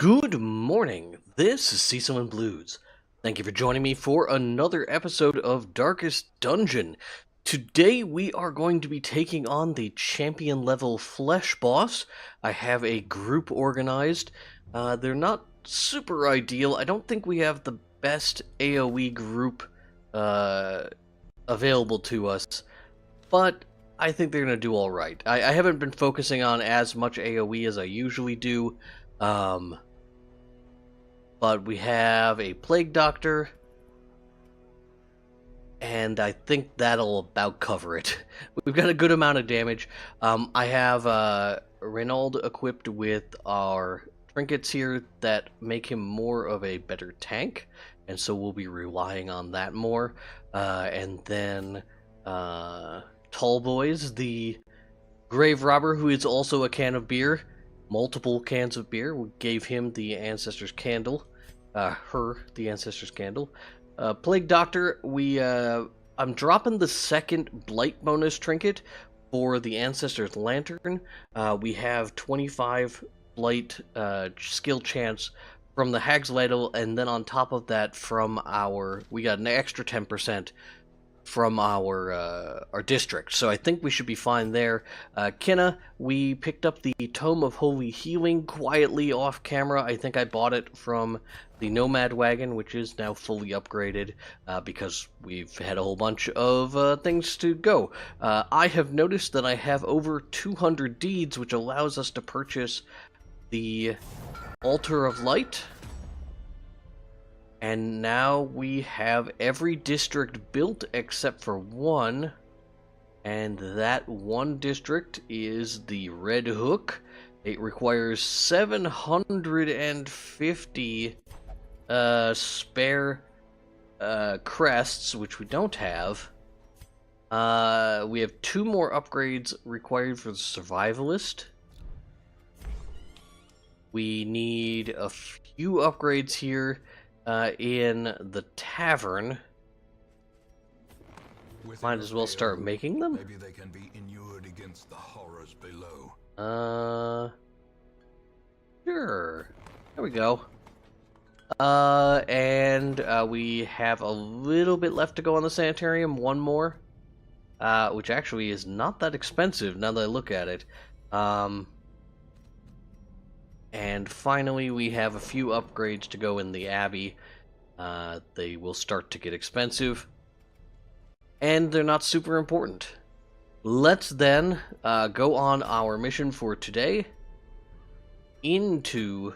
Good morning, this is Cecil and Blues. Thank you for joining me for another episode of Darkest Dungeon. Today we are going to be taking on the champion level flesh boss. I have a group organized. They're not super ideal. I don't think we have the best AoE group available to us, but I think they're going to do alright. I haven't been focusing on as much AoE as I usually do. But we have a Plague Doctor, and I think that'll about cover it. We've got a good amount of damage. I have Reynald equipped with our trinkets here that make him more of a better tank, and so we'll be relying on that more. And then Tallboys, the grave robber, who is also a can of beer, multiple cans of beer. We gave him the Ancestor's Candle. The Ancestor's Candle. Plague Doctor, I'm dropping the second Blight bonus trinket for the Ancestor's Lantern. We have 25 Blight skill chance from the Hag's Ladle, and then on top of that we got an extra 10% from our district, so I think we should be fine there. Kinna, we picked up the Tome of Holy Healing quietly off camera. I think I bought it from the Nomad Wagon, which is now fully upgraded because we've had a whole bunch of things to go. I have noticed that I have over 200 deeds, which allows us to purchase the Altar of Light. And now we have every district built except for one. And that one district is the Red Hook. It requires 750 spare crests, which we don't have. We have 2 more upgrades required for the Survivalist. We need a few upgrades here in the tavern. Might as well start making them. Maybe they can be inured against the horrors below. Sure. There we go. And we have a little bit left to go on the sanitarium. One more. Which actually is not that expensive now that I look at it. And finally, we have a few upgrades to go in the Abbey. They will start to get expensive. And they're not super important. Let's then go on our mission for today into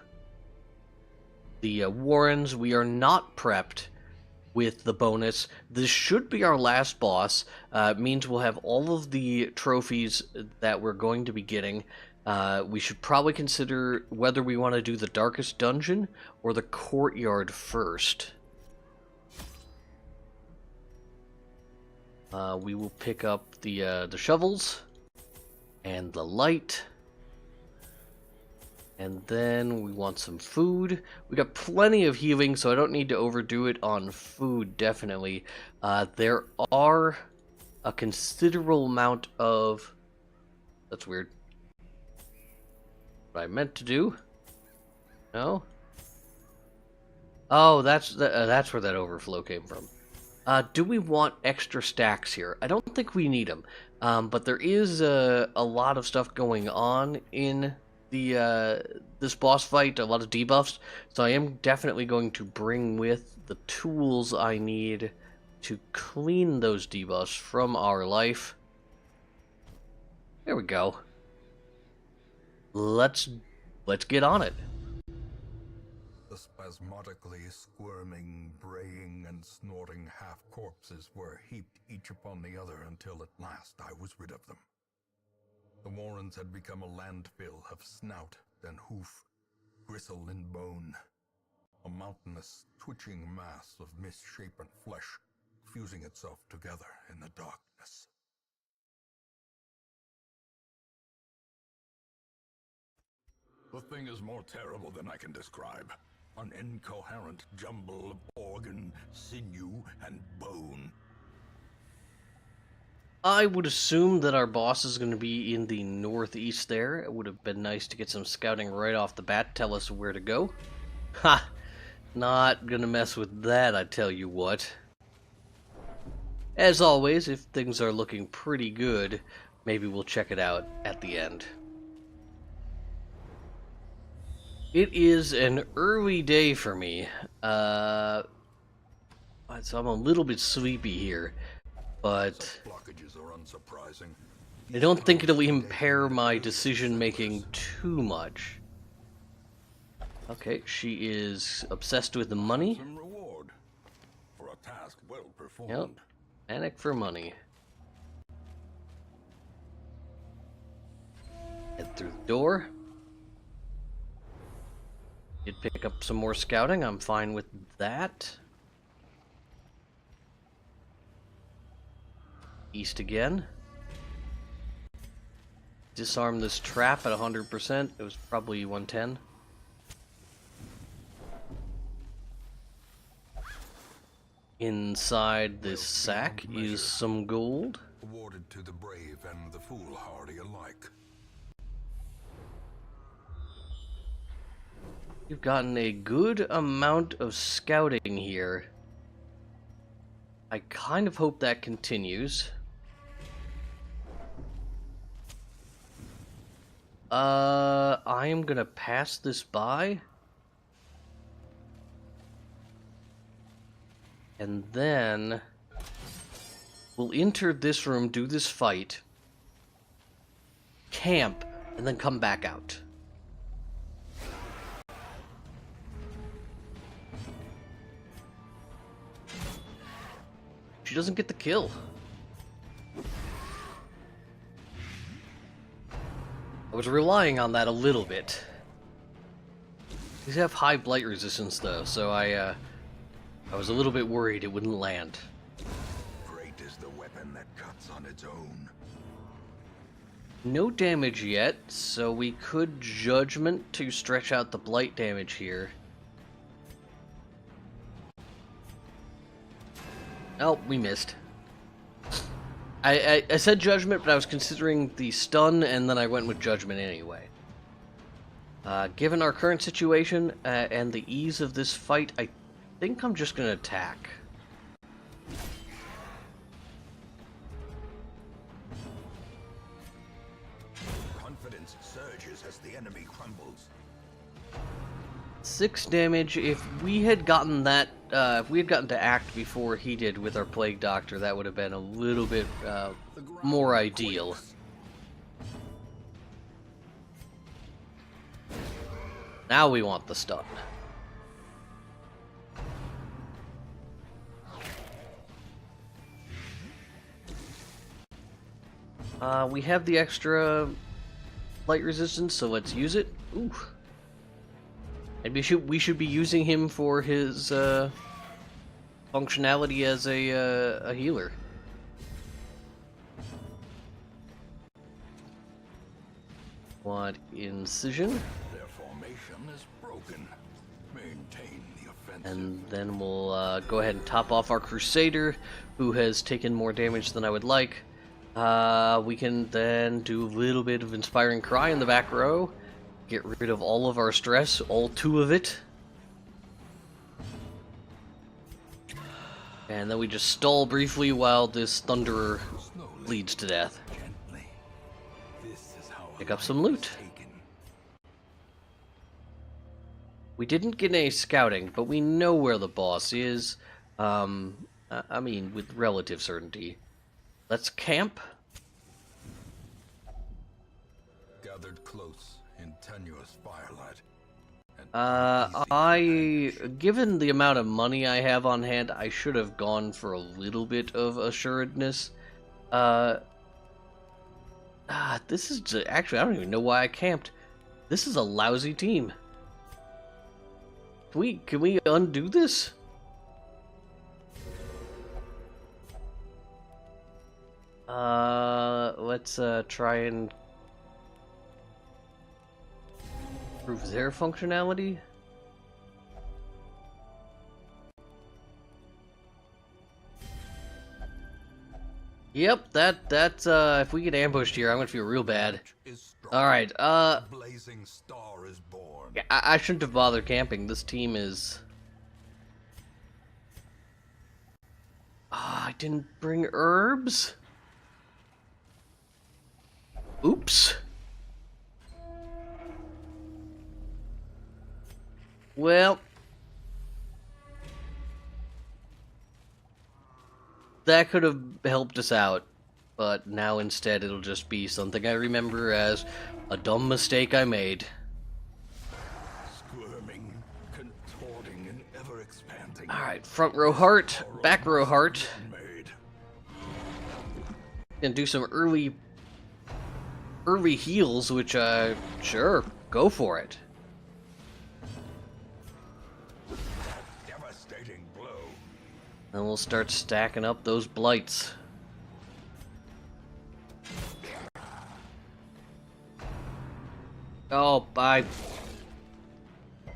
the Warrens. We are not prepped with the bonus. This should be our last boss. It means we'll have all of the trophies that we're going to be getting. We should probably consider whether we want to do the Darkest Dungeon or the Courtyard first. We will pick up the shovels and the light. And then we want some food. We got plenty of healing, so I don't need to overdo it on food, definitely. There are a considerable amount of... That's weird. What I meant to do? No? Oh, that's where that overflow came from. Do we want extra stacks here? I don't think we need them. But there is a lot of stuff going on in this boss fight, a lot of debuffs, so I am definitely going to bring with the tools I need to clean those debuffs from our life. There we go. Let's get on it. The spasmodically squirming, braying, and snorting half-corpses were heaped each upon the other until at last I was rid of them. The Warrens had become a landfill of snout and hoof, gristle and bone, a mountainous, twitching mass of misshapen flesh fusing itself together in the darkness. The thing is more terrible than I can describe. An incoherent jumble of organ, sinew, and bone. I would assume that our boss is going to be in the northeast there. It would have been nice to get some scouting right off the bat, tell us where to go. Ha! Not gonna mess with that, I tell you what. As always, if things are looking pretty good, maybe we'll check it out at the end. It is an early day for me. So I'm a little bit sleepy here, but Blockages are unsurprising. I don't think it'll impair my decision-making too much. Okay, she is obsessed with the money. Some reward for a task well performed. Yep, panic for money. Head through the door. Did pick up some more scouting, I'm fine with that. East again. Disarm this trap at 100%, it was probably 110. Inside this sack is some gold. Awarded to the brave and the foolhardy alike. You've gotten a good amount of scouting here. I kind of hope that continues. I am gonna pass this by. And then we'll enter this room, do this fight, camp, and then come back out. She doesn't get the kill. I was relying on that a little bit. These have high blight resistance though, so I was a little bit worried it wouldn't land. Great is the weapon that cuts on its own. No damage yet, so we could judgment to stretch out the blight damage here. Oh, we missed. I said judgment, but I was considering the stun, and then I went with judgment anyway. Given our current situation and the ease of this fight, I think I'm just gonna attack. Confidence surges as the enemy crumbles. 6 damage. If we had gotten that, if we had gotten to act before he did with our Plague Doctor, that would have been a little bit more ideal. Now we want the stun. We have the extra light resistance, so let's use it. Ooh. And we should be using him for his functionality as a healer. Want incision. Their formation is broken. Maintain the offensive. And then we'll go ahead and top off our Crusader, who has taken more damage than I would like. We can then do a little bit of Inspiring Cry in the back row. Get rid of all of our stress, all 2 of it. And then we just stall briefly while this Thunderer bleeds to death. Gently. This is how Pick up some loot. taken. We didn't get any scouting, but we know where the boss is. I mean, with relative certainty. Let's camp. Gathered close in tenuous firelight. Given the amount of money I have on hand, I should have gone for a little bit of assuredness. This is actually, I don't even know why I camped. This is a lousy team. Can we undo this? Let's try and improve their functionality. Yep, that's if we get ambushed here, I'm gonna feel real bad. Is struck. Alright, A blazing star is born. yeah, I shouldn't have bothered camping. This team is... I didn't bring herbs? Oops. Well... that could have helped us out, but now instead it'll just be something I remember as a dumb mistake I made. Squirming, contorting, and ever expanding. Alright, front row heart, back row heart. Made. Gonna do some early heals, which, sure, go for it. Devastating blow. Then we'll start stacking up those blights. Oh,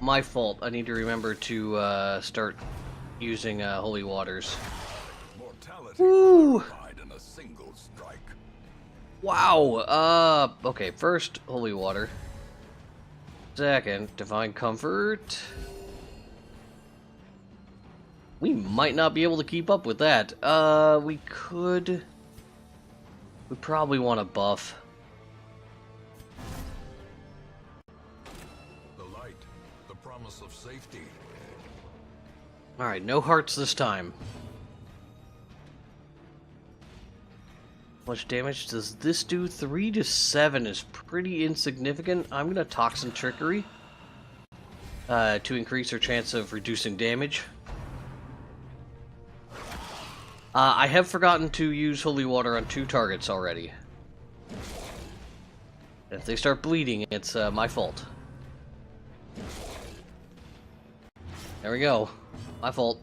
my fault. I need to remember to start using holy waters. Mortality Woo! in a single strike. Wow. Okay. First, holy water. Second, divine comfort. We might not be able to keep up with that. We could... we probably want to buff. The light, the promise of safety. Alright, no hearts this time. How much damage does this do? 3 to 7 is pretty insignificant. I'm gonna Toxin Trickery to increase our chance of reducing damage. I have forgotten to use holy water on 2 targets already. If they start bleeding, it's my fault. There we go. My fault.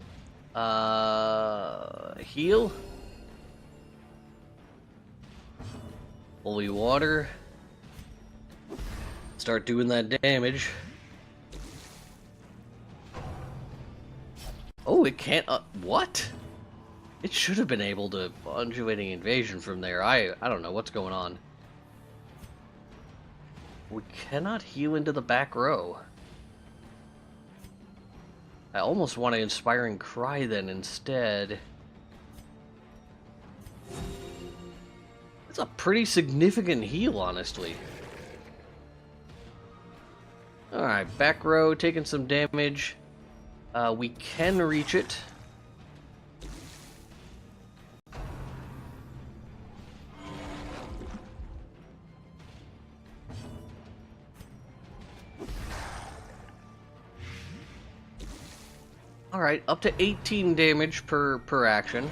Heal. Holy water. Start doing that damage. Oh, it can't. What? It should have been able to undulating invasion from there. I don't know what's going on. We cannot heal into the back row. I almost want an inspiring cry then instead. It's a pretty significant heal, honestly. Alright, back row taking some damage. We can reach it. Alright, up to 18 damage per action.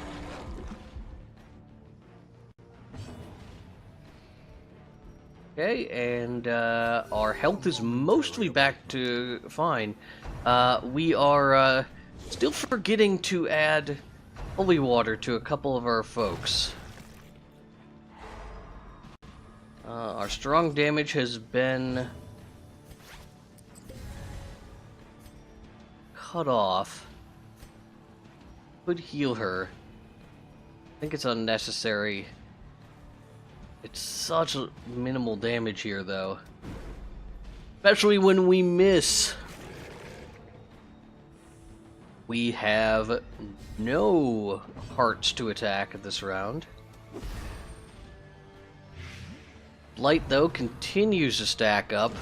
Okay, and our health is mostly back to fine. We are still forgetting to add holy water to a couple of our folks. Our strong damage has been cut off. Could heal her. I think it's unnecessary. It's such minimal damage here, though. Especially when we miss. We have no hearts to attack this round. Blight, though, continues to stack up.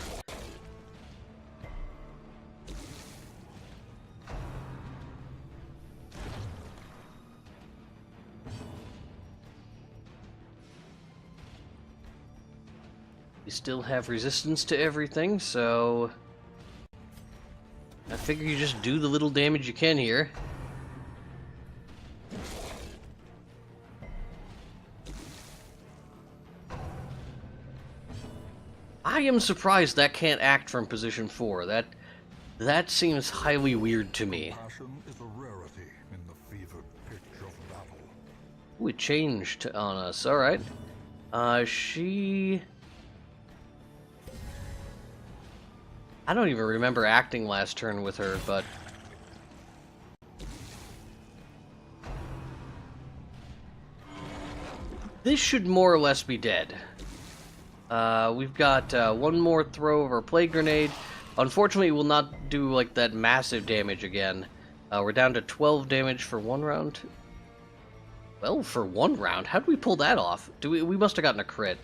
We still have resistance to everything, so I figure you just do the little damage you can here. I am surprised that can't act from position 4. That seems highly weird to me. Passion is a rarity in the fevered pitch of battle. Ooh, it changed on us. Alright. She... I don't even remember acting last turn with her, but... This should more or less be dead. We've got one more throw of our plague grenade. Unfortunately, it will not do like that massive damage again. We're down to 12 damage for one round. Well, for one round? How did we pull that off? We must have gotten a crit.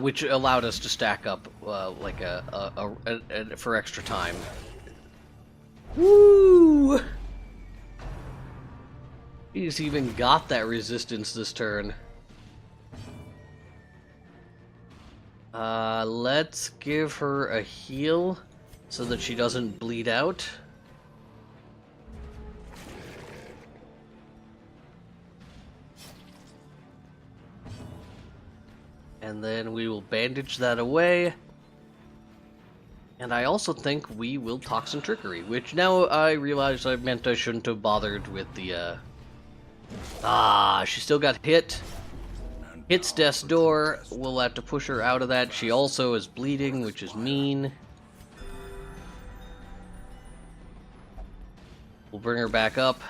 Which allowed us to stack up like for extra time. Woo! He's even got that resistance this turn. Let's give her a heal so that she doesn't bleed out. And then we will bandage that away. And I also think we will Toxin Trickery, which now I realize I shouldn't have bothered with the, she still got hit. Hits death's door. We'll have to push her out of that. She also is bleeding, which is mean. We'll bring her back up.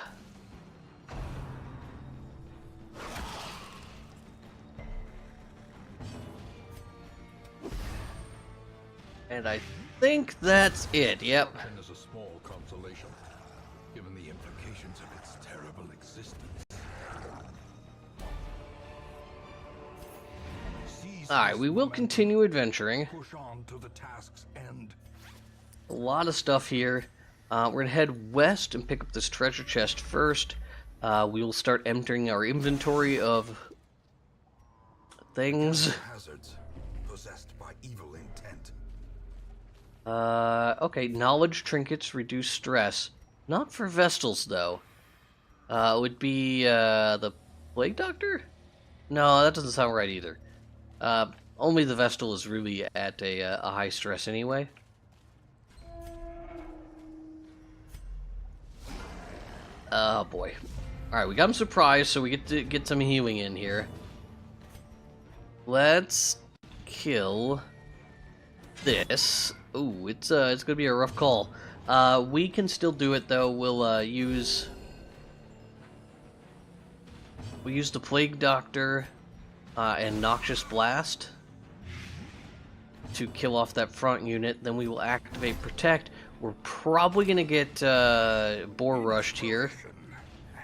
And I think that's it. Yep. Is a small consolation, given the implications of its terrible existence. Alright, we will continue adventuring. Push on to the task's end. A lot of stuff here. We're gonna head west and pick up this treasure chest first. We will start emptying our inventory of things. Hazards possessed by evil intent. Okay, knowledge trinkets reduce stress. Not for Vestals, though. It would be, the Plague Doctor? No, that doesn't sound right either. Only the Vestal is really at a high stress anyway. Oh boy. Alright, we got him surprised, so we get to get some healing in here. Let's kill this. Ooh, it's gonna be a rough call. We can still do it though. We'll use the Plague Doctor and Noxious Blast to kill off that front unit. Then we will activate Protect. We're probably gonna get Boar Rushed here.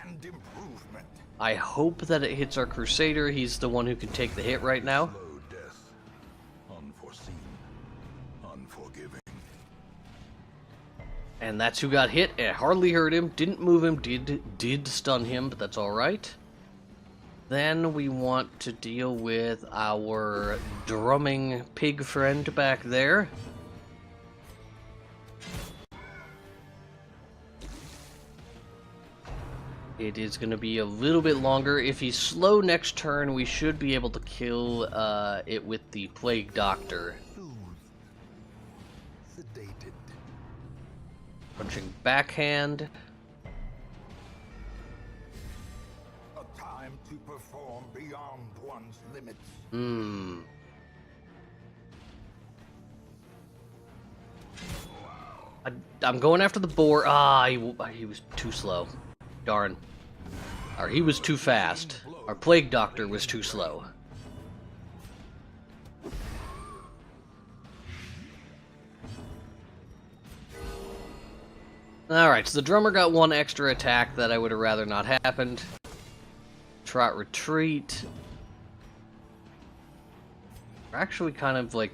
And improvement. I hope that it hits our Crusader. He's the one who can take the hit right now. Slow death. Unforeseen. Unforgiving. And that's who got hit. It hardly hurt him, didn't move him, did stun him, but that's alright. Then we want to deal with our drumming pig friend back there. It is going to be a little bit longer. If he's slow next turn, we should be able to kill it with the Plague Doctor. Sedated. Punching backhand. A time to perform beyond one's limits. I'm going after the boar. He was too slow. Darn. Or he was too fast. Our Plague Doctor was too slow. Alright, so the drummer got one extra attack that I would have rather not happened. Trot retreat. We're actually kind of like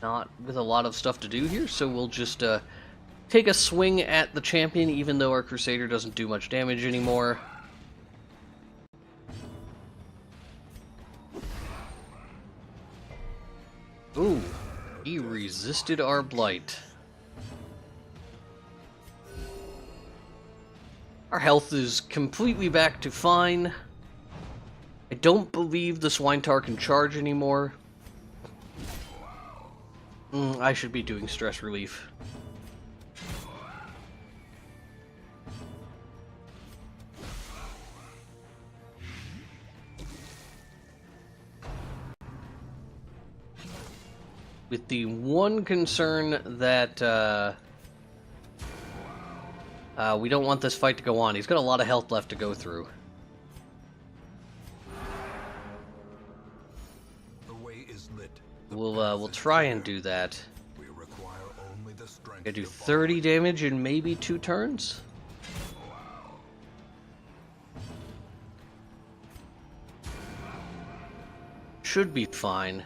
not with a lot of stuff to do here, so we'll just take a swing at the champion, even though our Crusader doesn't do much damage anymore. Ooh, he resisted our blight. Our health is completely back to fine. I don't believe the Swintar can charge anymore. I should be doing stress relief. with the one concern that we don't want this fight to go on. He's got a lot of health left to go through. The way is lit. We'll try and do that. We require only the strength. I do to follow 30 it. damage in maybe 2 turns. Should be fine.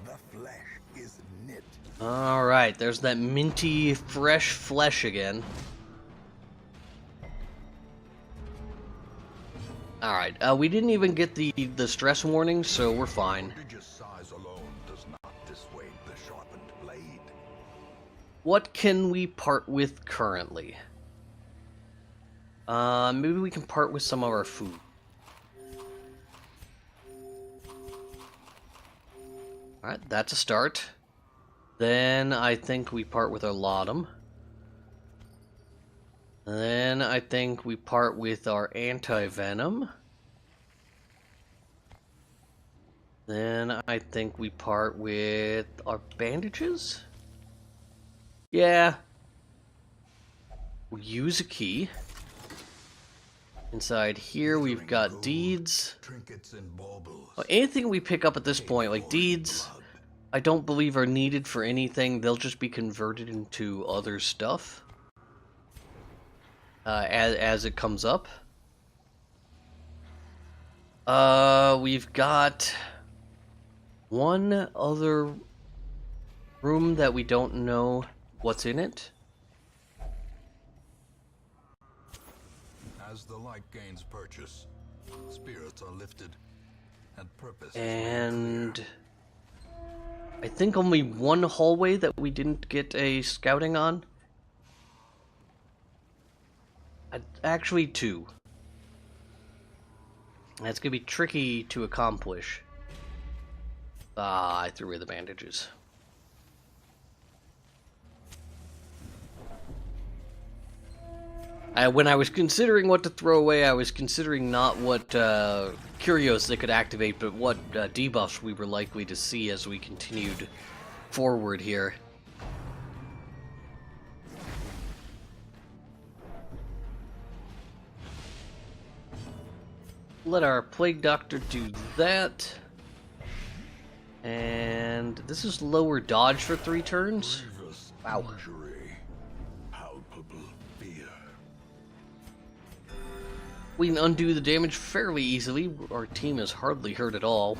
The flesh is knit. Alright, there's that minty, fresh flesh again. Alright, we didn't even get the stress warning, so we're fine. Prodigious size alone does not dissuade the sharpened blade. What can we part with currently? Maybe we can part with some of our food. Alright, that's a start. Then I think we part with our laudanum. Then I think we part with our anti-venom. Then I think we part with our bandages? Yeah. We'll use a key. Inside here we've got deeds. Trinkets and baubles. Anything we pick up at this point, like deeds, I don't believe are needed for anything. They'll just be converted into other stuff. As it comes up. We've got one other room that we don't know what's in it. As the light gains purchase, spirits are lifted, and purpose is made And clear. I think only one hallway that we didn't get a scouting on. Actually, 2. That's gonna be tricky to accomplish. Ah, I threw away the bandages. When I was considering what to throw away, I was considering not what curios they could activate, but what debuffs we were likely to see as we continued forward here. Let our Plague Doctor do that. And this is lower dodge for 3 turns. Grievous Wow. injury, palpable fear. We can undo the damage fairly easily. Our team is hardly hurt at all.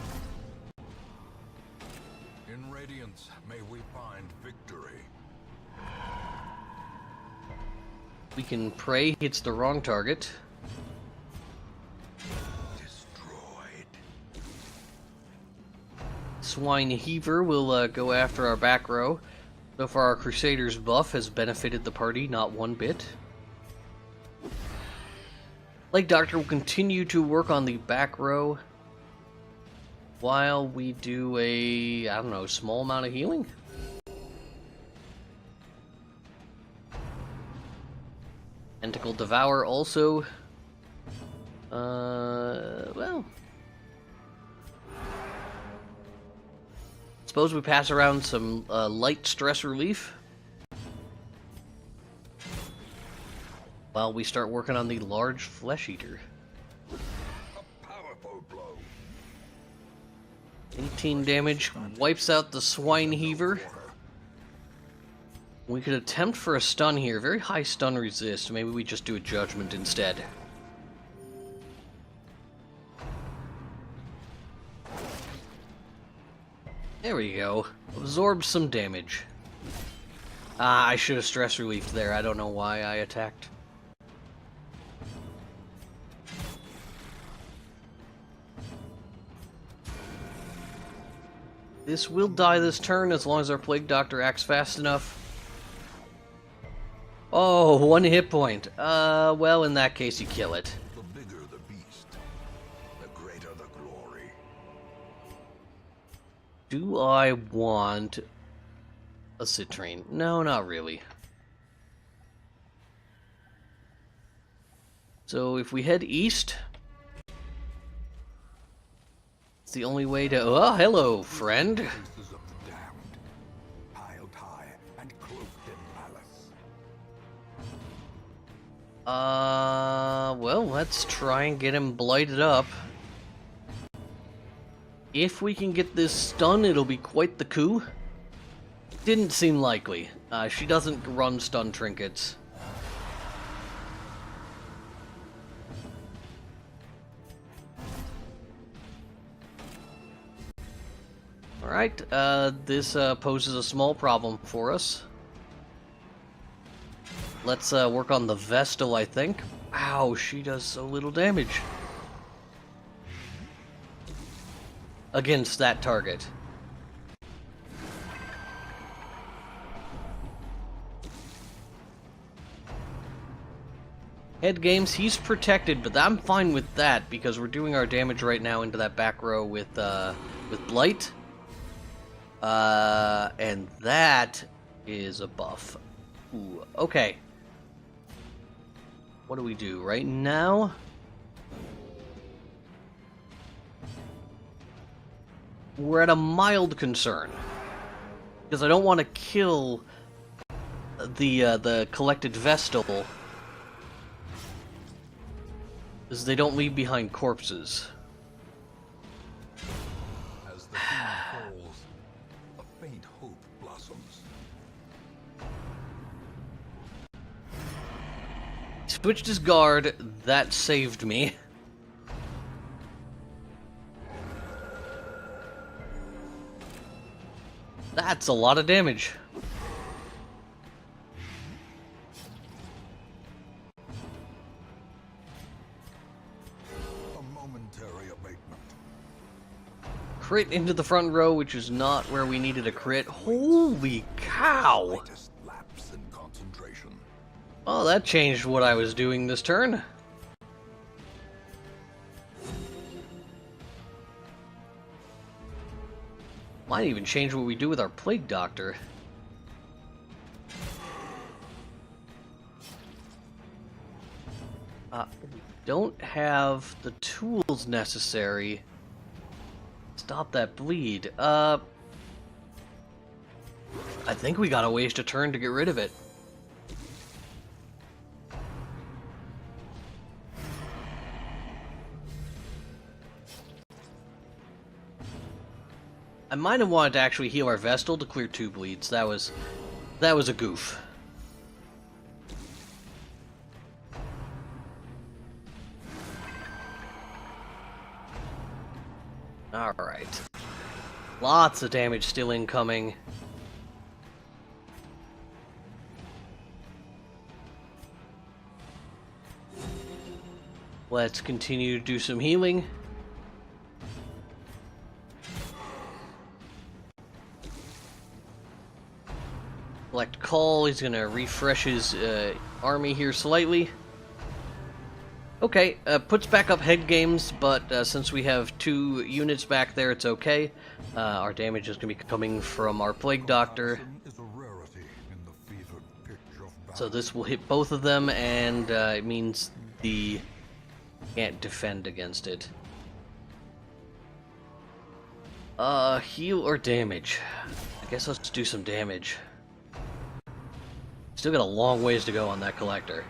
In radiance, may we find victory. We can pray hits the wrong target. Destroyed. Swine Heaver will go after our back row. So far, our Crusader's buff has benefited the party not one bit. Plague Doctor will continue to work on the back row while we do a, I don't know, small amount of healing. Tentacle Devour also, well, suppose we pass around some light stress relief while we start working on the large flesh eater. A powerful blow. 18 damage, wipes out the Swine Heaver. We could attempt for a stun here. Very high stun resist. Maybe we just do a judgment instead. There we go. Absorb some damage. Ah, I should have stress relief there. I don't know why I attacked. This will die this turn as long as our Plague Doctor acts fast enough. Oh, 1 hit point. Well, in that case, you kill it. The bigger the beast, the greater the glory. Do I want a citrine? No, not really. So if we head east, the only way to... Oh, hello, friend. Faces of the damned, piled high and cloaked in malice. Well, let's try and get him blighted up. If we can get this stun, it'll be quite the coup. Didn't seem likely. She doesn't run stun trinkets. Alright, this poses a small problem for us. Let's work on the Vestal, I think. Ow, she does so little damage against that target. Head games, he's protected, but I'm fine with that because we're doing our damage right now into that back row with Blight. And that is a buff. Ooh, okay. What do we do right now? We're at a mild concern because I don't want to kill the collected Vestal because they don't leave behind corpses. As the king falls, a faint hope blossoms. Switched his guard, that saved me. That's a lot of damage. A momentary abatement. Crit into the front row, which is not where we needed a crit. Holy cow! Latest lapse in concentration. Oh, that changed what I was doing this turn. Might even change what we do with our Plague Doctor. We don't have the tools necessary to stop that bleed. I think we gotta waste a turn to get rid of it. I might have wanted to actually heal our Vestal to clear 2 bleeds. That was a goof. Alright. Lots of damage still incoming. Let's continue to do some healing. Select call, he's gonna refresh his army here slightly. Okay, puts back up head games, but since we have 2 units back there, it's okay. Our damage is gonna be coming from our Plague Doctor. Is a rarity in the fevered pitch of battle. So this will hit both of them, and it means the can't defend against it. Heal or damage? I guess let's do some damage. Still got a long ways to go on that collector.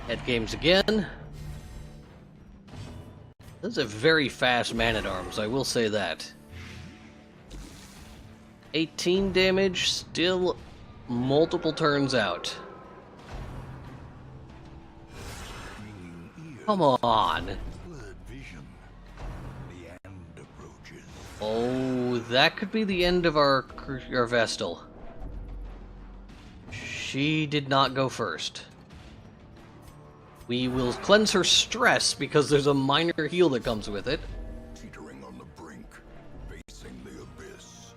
Head games again. This is a very fast man-at-arms, I will say that. 18 damage, still multiple turns out. Come on. Blurred vision. The end approaches. Oh, that could be the end of our Vestal. She did not go first. We will cleanse her stress because there's a minor heal that comes with it. Teetering on the brink, facing the abyss.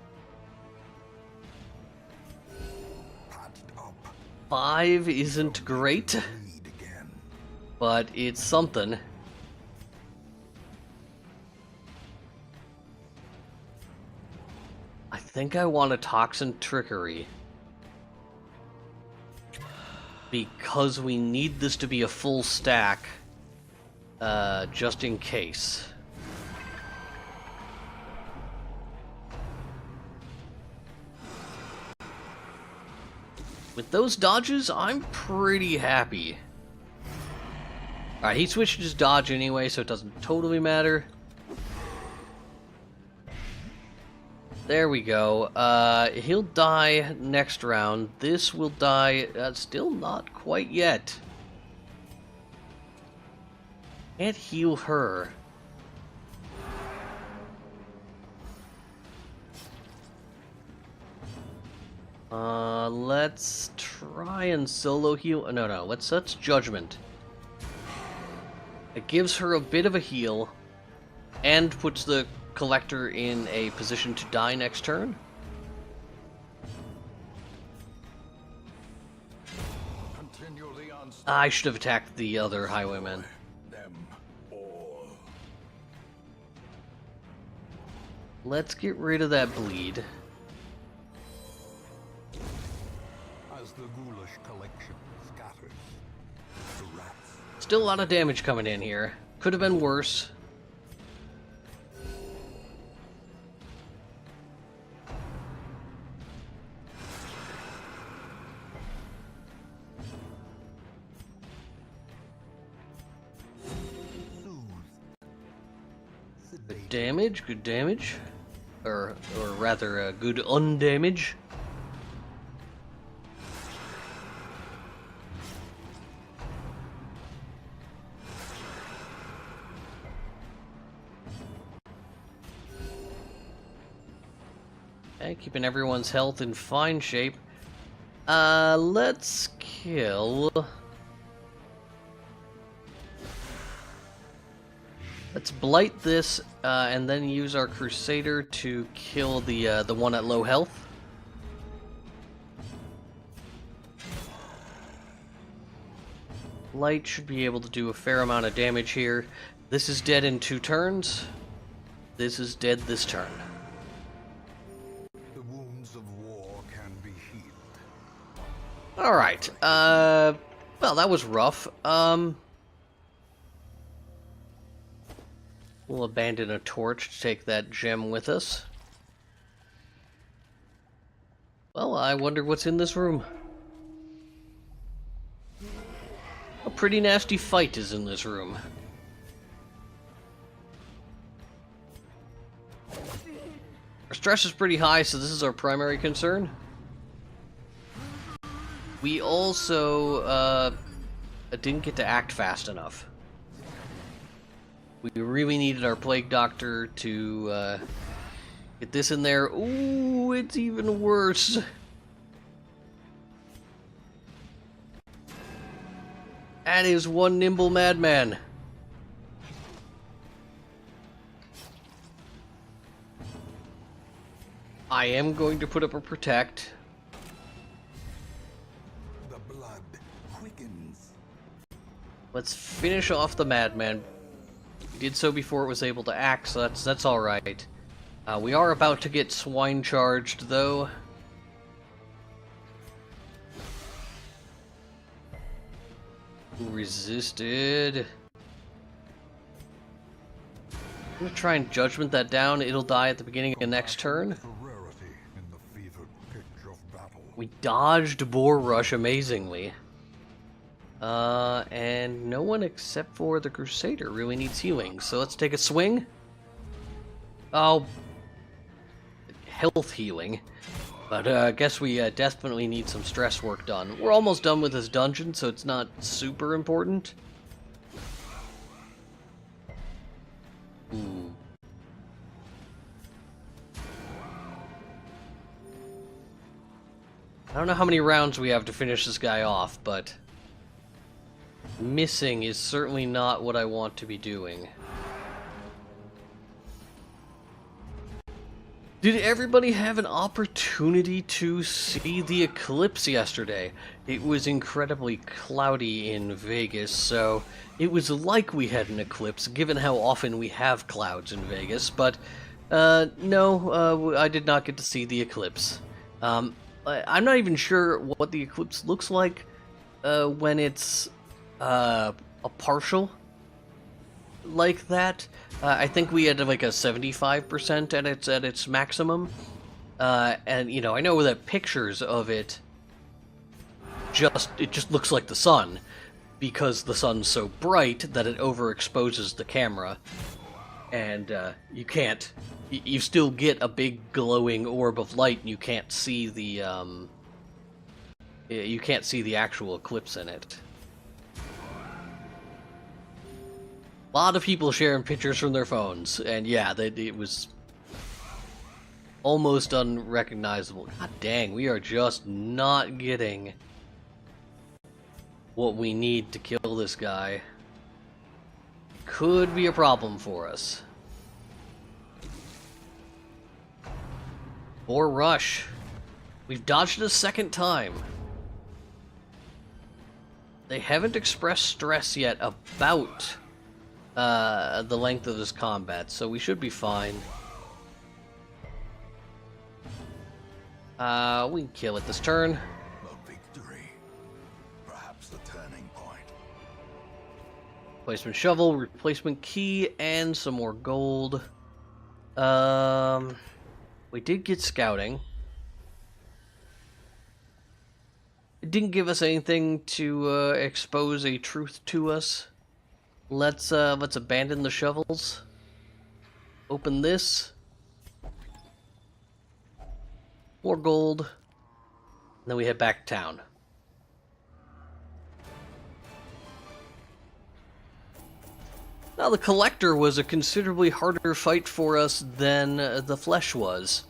Patched up. 5 isn't great, Bleed again. but it's something. I think I want a Toxin Trickery. because we need this to be a full stack, just in case. With those dodges, I'm pretty happy. Alright, he switched his dodge anyway, so it doesn't totally matter. There we go. He'll die next round. This will die, still not quite yet. Can't heal her. Let's try and solo heal. No, let's Judgment. It gives her a bit of a heal, and puts the Collector in a position to die next turn. I should have attacked the other Highwayman. Let's get rid of that bleed. As the ghoulish collection scatters, the rats. Still a lot of damage coming in here. Could have been worse. Good damage, good damage. Or rather, good undamage. Okay, keeping everyone's health in fine shape. Let's kill... Let's blight this, and then use our Crusader to kill the one at low health. Blight should be able to do a fair amount of damage here. This is dead in 2 turns. This is dead this turn. The wounds of war can be healed. Alright, well, that was rough. We'll abandon a torch to take that gem with us. Well, I wonder what's in this room. A pretty nasty fight is in this room. Our stress is pretty high, so this is our primary concern. We also didn't get to act fast enough. We really needed our Plague Doctor to get this in there. Ooh, it's even worse. That is one nimble madman. I am going to put up a protect. The blood quickens. Let's finish off the madman. We did so before it was able to act, so that's all right. We are about to get swine charged, though. Who resisted? I'm gonna try and Judgment that down. It'll die at the beginning of the next turn. We dodged Boar Rush amazingly. And no one except for the Crusader really needs healing, so let's take a swing. Oh, health healing. But I guess we definitely need some stress work done. We're almost done with this dungeon, so it's not super important. Ooh. I don't know how many rounds we have to finish this guy off, but missing is certainly not what I want to be doing. Did everybody have an opportunity to see the eclipse yesterday? It was incredibly cloudy in Vegas, so it was like we had an eclipse, given how often we have clouds in Vegas, but no, I did not get to see the eclipse. I'm not even sure what the eclipse looks like. when it's a partial like that. I think we had like a 75% at its maximum. And you know, I know that pictures of it just looks like the sun because the sun's so bright that it overexposes the camera, and you still get a big glowing orb of light, and you can't see the actual eclipse in it. A lot of people sharing pictures from their phones, and yeah, it was almost unrecognizable. God dang, we are just not getting what we need to kill this guy. Could be a problem for us. Or rush. We've dodged it a second time. They haven't expressed stress yet about the length of this combat, so we should be fine. We can kill it this turn. A victory. Perhaps the turning point. Replacement shovel, replacement key, and some more gold. We did get scouting. It didn't give us anything to expose a truth to us. Let's abandon the shovels. Open this. More gold. And then we head back to town. Now, the Collector was a considerably harder fight for us than the Flesh was.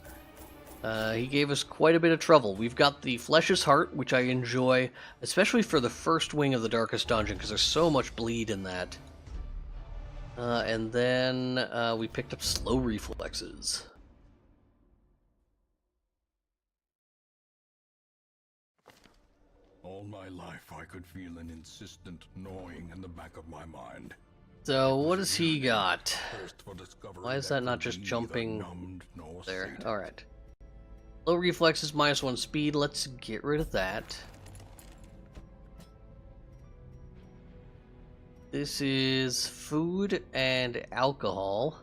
He gave us quite a bit of trouble. We've got the Flesh's Heart, which I enjoy, especially for the first wing of the Darkest Dungeon, because there's so much bleed in that. And then we picked up Slow Reflexes. All my life I could feel an insistent gnawing in the back of my mind. So, what does he got? Why is that not just jumping there? Alright. Low reflexes, -1 speed. Let's get rid of that. This is food and alcohol.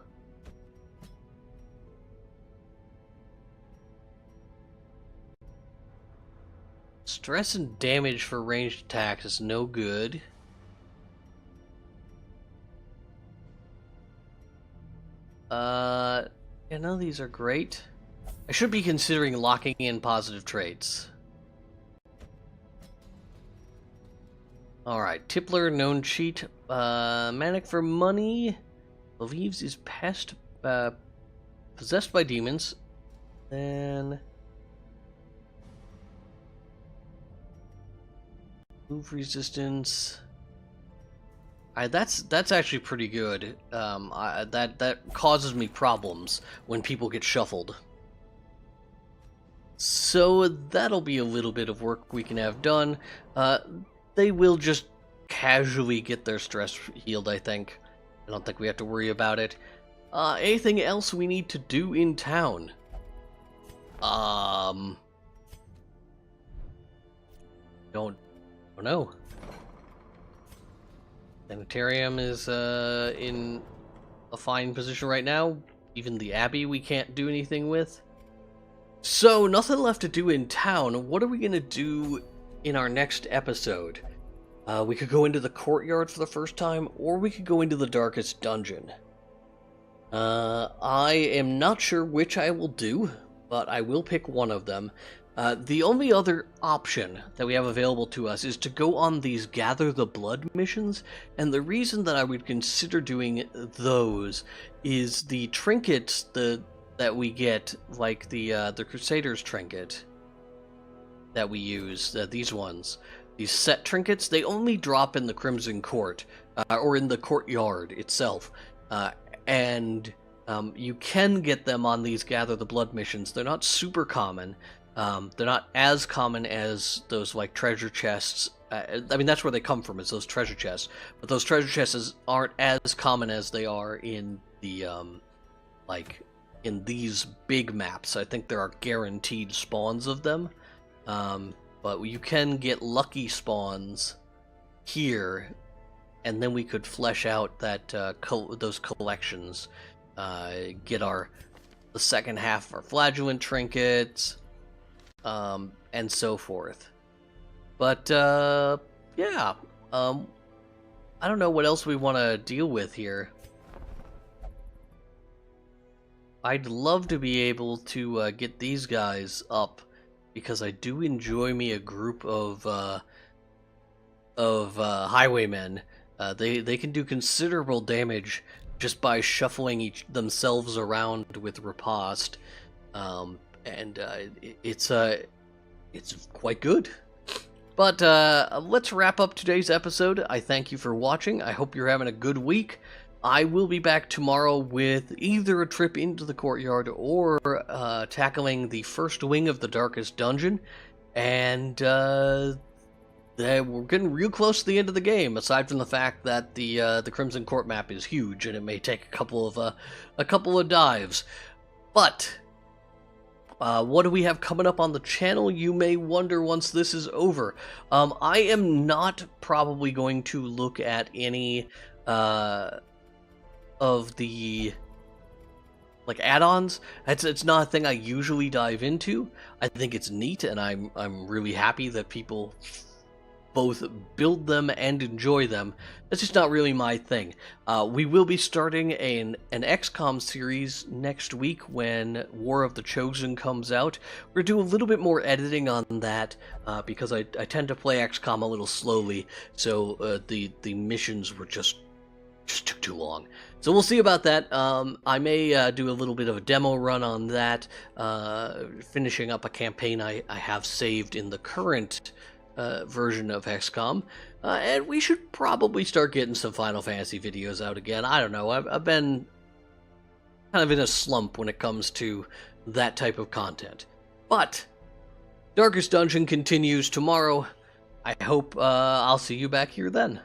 Stress and damage for ranged attacks is no good. Yeah, none of these are great. I should be considering locking in positive traits. Alright, Tippler, known cheat. Manic for money. Believes is possessed by demons. Then move resistance. That's actually pretty good. That causes me problems when people get shuffled. So that'll be a little bit of work we can have done. They will just casually get their stress healed, I think. I don't think we have to worry about it. Anything else we need to do in town? Don't know. Sanitarium is in a fine position right now. Even the Abbey we can't do anything with. So, nothing left to do in town. What are we going to do in our next episode? We could go into the courtyard for the first time, or we could go into the Darkest Dungeon. I am not sure which I will do, but I will pick one of them. The only other option that we have available to us is to go on these Gather the Blood missions, and the reason that I would consider doing those is the trinkets that we get, like the Crusader's trinket that we use, these ones. These set trinkets, they only drop in the Crimson Court, or in the courtyard itself, and you can get them on these Gather the Blood missions. They're not super common. They're not as common as those, like, treasure chests. I mean, that's where they come from, is those treasure chests. But those treasure chests aren't as common as they are in the, like, in these big maps. I think there are guaranteed spawns of them. but you can get lucky spawns here, and then we could flesh out that those collections, get the second half of our flagellant trinkets, and so forth. But yeah, I don't know what else we want to deal with here. I'd love to be able to get these guys up, because I do enjoy me a group of highwaymen. They can do considerable damage just by shuffling themselves around with riposte, and it's quite good. But let's wrap up today's episode. I thank you for watching. I hope you're having a good week. I will be back tomorrow with either a trip into the courtyard or tackling the first wing of the Darkest Dungeon. And we're getting real close to the end of the game, aside from the fact that the Crimson Court map is huge and it may take a couple of dives. But what do we have coming up on the channel, you may wonder once this is over. I am not probably going to look at any of the add-ons. It's not a thing I usually dive into. I think it's neat, and I'm really happy that people both build them and enjoy them. That's just not really my thing. We will be starting an XCOM series next week when War of the Chosen comes out. We're going to do a little bit more editing on that, because I tend to play XCOM a little slowly, so the missions were just took too long. So we'll see about that. I may do a little bit of a demo run on that, finishing up a campaign I have saved in the current version of XCOM, and we should probably start getting some Final Fantasy videos out again. I don't know, I've been kind of in a slump when it comes to that type of content. But Darkest Dungeon continues tomorrow. I hope I'll see you back here then.